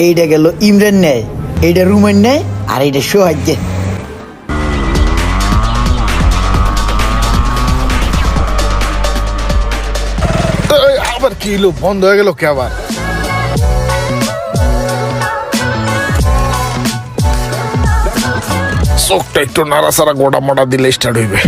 এইটা গেল ইমরান নেয়, এইটা রুমান নেয়, আর এইটা সোহাগ। আবার কি হলো, বন্ধ হয়ে গেল কে আবার? চোখটা একটু নাড়াচাড়া গোটা মোটা দিলে স্টার্ট হইবে।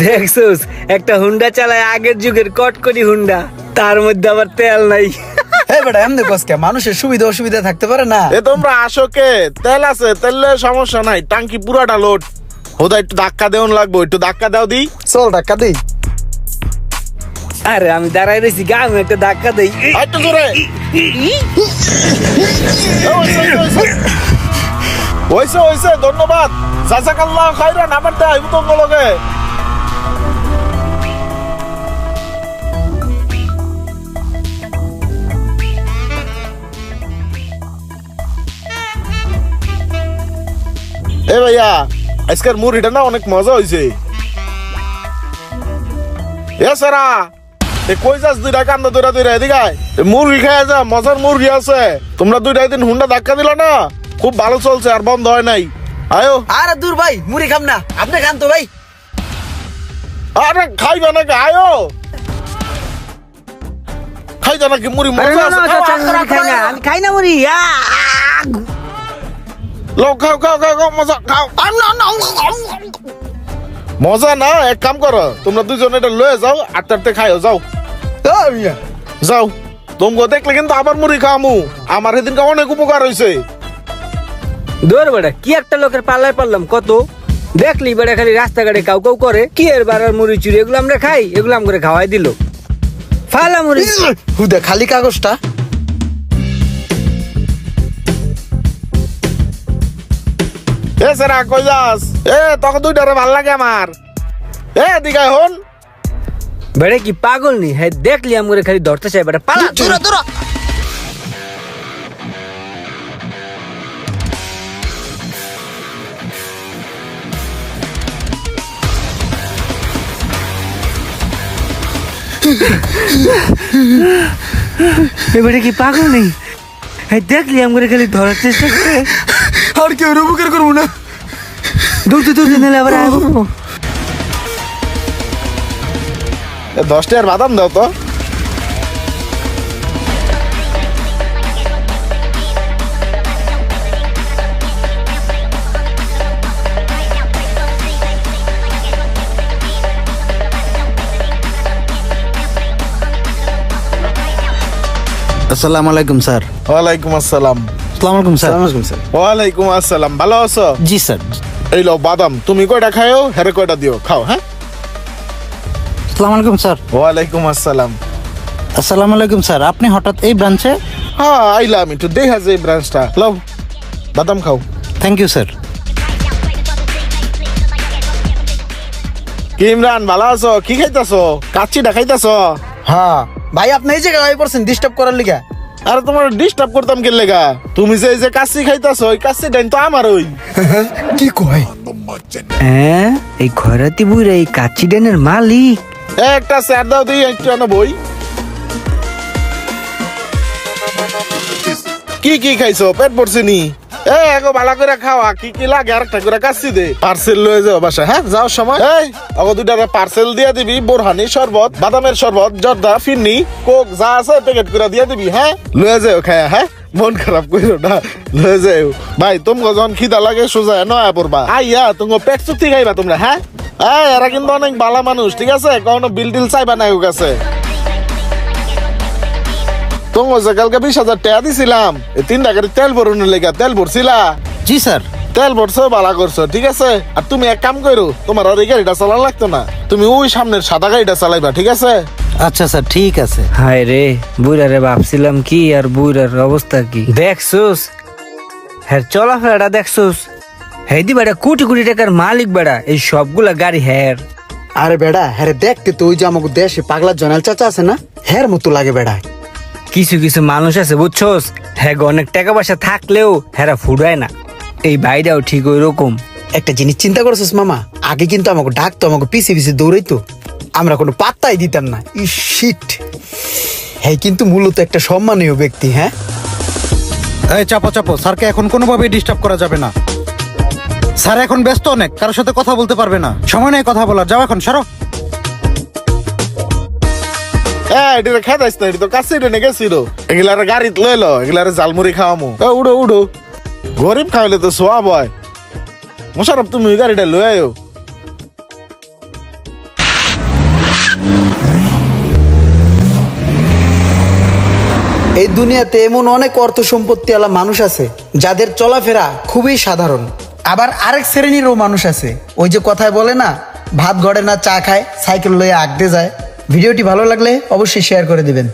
দেখছোস একটা হুন্ডা চালায়, আগের যুগের কটকটি হুন্ডা, তার মধ্যে আবার তেল নাই। হ্যাঁ বেটা, এমনি কসকে মানুষের সুবিধা অসুবিধা থাকতে পারে না। এ তোমরা আসো কে? তেল আছে, তেলে সমস্যা নাই, টাঙ্কি পুরাটা লোড। হোদা একটু ধাক্কা দেওয়ান লাগবো, একটু ধাক্কা দাও দি। চল ধাক্কা দিই। আরে আমি দাঁড়াই রয়েছি, গা আমি একটা ধাক্কা দেই। একটু জোরে। হইছে হইছে, ধন্যবাদ। জাযাকাল্লাহ খাইরান, আমার দেয় উত্তম লগে। এ ভাইয়া, আজকের মুড়িটা না অনেক মজা হয়েছে। এ সারা, এ কই যাস দুইটা কান্দা দৌড়া দৌড়া এদিকে আয়। মুরগি খায় যা, মজার মুরগি আছে। তোমরা দুইটা দিন হুন্ডা ধাক্কা দিল না, খুব ভালো চলছে আর বন্ধ হয় নাই। আয়ো। আরে দূর ভাই, মুড়ি খাম না, আপনি খান তো ভাই। আরে খাইবা নাকি? আয়ো। খাইবা নাকি মুড়ি? আরে মজা না, আছে, না, খাও, চাচা, আমি খাই না, আমি খাই না মুড়ি। লও, খাও খাও খাও খাও, মজা খাও। মজা না, এক কাম করো, তোমরা দুজন এটা লয়ে যাও, আটতে আটতে খাইও, যাও যাও। তোমরা দেখলে কিন্তু আবার মুড়ি খামু, আমার সেদিনকে অনেক উপকার হয়েছে। দৌড় বেড়া, কি একটা লোকের পাল্লায় পারলাম কত। দেখলি বেড়া খালি রাস্তাঘাটে কাউ কাউ করে, কি এর বাড়ার মুড়ি চুরি, এগুলো আমরা খাই, এগুলো করে খাওয়াই দিল। ফালা মুড়ি। হুদা খালি কাগজটা। এ সেরা কই যাস? এ তখন দুইটারে ভাল লাগে আমার। এ দিঘায় হন। বেড়ে কি পাগল নি? হ্যাঁ দেখলি আমরে খালি ধরতে চাই, বেটা পালা দূরা দূরা। এবারে কি পাগল নেই? হ্যাঁ দেখলি আমরে খালি ধরার চেষ্টা করে, আর কেউ উপকার করবো না। দৌড়তে দৌড়তে নিলে আবার আসবো। 10 টাকার বাদাম দাও তো। আসসালামু আলাইকুম স্যার। ওয়ালাইকুম আসসালাম। আসসালামু আলাইকুম স্যার। ওয়ালাইকুম আসসালাম, ভালো আছো? জি স্যার। এই লো বাদাম, তুমি কয়টা খাও, হেরে কয়টা দিও, খাও। হ্যাঁ, আসসালামু আলাইকুম স্যার। ওয়ালাইকুম আসসালাম। আসসালামু আলাইকুম স্যার, আপনি হঠাৎ এই ব্রাঞ্চে? হ্যাঁ আইলাম, একটু দেখা যায় ব্রাঞ্চটা। লও বাদাম খাও। Thank you sir. কি ইমরান, ভালো আছো? কি খাইতাছো? কাচ্চিটা খাইতাছো? হ্যাঁ ভাই, আপনি এই জায়গায় আই পড়ছেন ডিস্টার্ব করার লিগা। আরে তোমার ডিস্টার্ব করতাম কে লেগা? তুমি যে এই যে কাচ্চি খাইতাছো, ওই কাচ্চি ডাইন তো আমার। ওই কি কয়? হ্যাঁ, এই খরাতি বুইরা এই কাচ্চি ডেনের মালিক। একটা স্যার দাও দিই, একটু আনো বই। কি কি খাইছো? পেট ভরছে নি? এ এগো ভালো করে খাওয়া, কি কি লাগে আরেকটা করে কাচ্চি দে। পার্সেল লয়ে যাও বাসা। হ্যাঁ, যাও সময়। এই অগো দুইটা পার্সেল দিয়ে দিবি, বোরহানি শরবত, বাদামের শরবত, জর্দা, ফিরনি, কোক যা আছে প্যাকেট করে দিয়ে দিবি। হ্যাঁ, লয়ে যাও খায়া। হ্যাঁ, মন খারাপ কইরো না, লয়ে যাও ভাই। তোমগো যখন খিদা লাগে সোজা নয়া পড়বা, আইয়া তুমি পেট চুক্তি খাইবা তোমরা। হ্যাঁ, এরা কিন্তু অনেক ভালো মানুষ, ঠিক আছে? কখনো বিল টিল চাইবা না ওর কাছে। তোমার যে কালকে 20,000 টাকা দিছিলাম, 3 টাকার তেল ভরুনের লেগা, তেল ভরছিলা? জি স্যার। তেল ভরছো, ভালো করছো, ঠিক আছে। আর তুমি এক কাম করো, তোমার আর এই গাড়িটা চালান লাগতো না, তুমি ওই সামনের সাদা গাড়িটা চালাইবা, ঠিক আছে? আচ্ছা স্যার, ঠিক আছে। হায় রে বুইরা রে, ভাবছিলাম কি আর বুইরার অবস্থা কি দেখছোস? হ্যাঁ চলাফেরাটা দেখছোস? হ্যাঁ দি বেটা কোটি কোটি টাকার মালিক বেটা, এই সবগুলা গাড়ি হ্যার। আরে বেড়া, হ্যাঁ দেখতে তো ওই যে আমাকে দেশে পাগলা জনাল চাচা আছে না, হ্যার মতো লাগে বেড়া। কিছু কিছু মানুষ আছে বুঝছোস, হ্যাঁ অনেক টাকা পয়সা থাকলেও হ্যাঁ ফুরায় না। এই ভাইটাও ঠিক ওই রকম। একটা জিনিস চিন্তা করছিস মামা, আগে কিন্তু আমাকে ডাকতো, আমাকে পিছে পিছে দৌড়াইতো, আমরা কোনো পাত্তাই দিতাম না। শিট, হ্যাঁ কিন্তু মূলত একটা সম্মানীয় ব্যক্তি। হ্যাঁ এই চাপো চাপো, স্যারকে এখন কোনোভাবেই ডিস্টার্ব করা যাবে না। স্যার এখন ব্যস্ত অনেক, কারোর সাথে কথা বলতে পারবে না, সময় নেই কথা বলার। যাও এখন, সরো। এটা খেয়ে যাইস না, এটা তো কাছে টেনে গেছিল। এগুলার গাড়িতে লইলো, এগুলার জালমুড়ি খাওয়ামু। উড়ো উড়ো, গরিব খাওয়াইলে তো সোয়াব হয়। মোশারফ তুমি ওই গাড়িটা লই আয়ো। এই দুনিয়াতে এমন অনেক অর্থ সম্পত্তিওয়ালা মানুষ আছে যাদের চলাফেরা খুবই সাধারণ, আবার আরেক শ্রেণীরও মানুষ আছে, ওই যে কথায় বলে না, ভাত গড়ে না চা খায়, সাইকেল লয়ে আগতে যায়। ভিডিওটি ভালো লাগলে অবশ্যই শেয়ার করে দিবেন।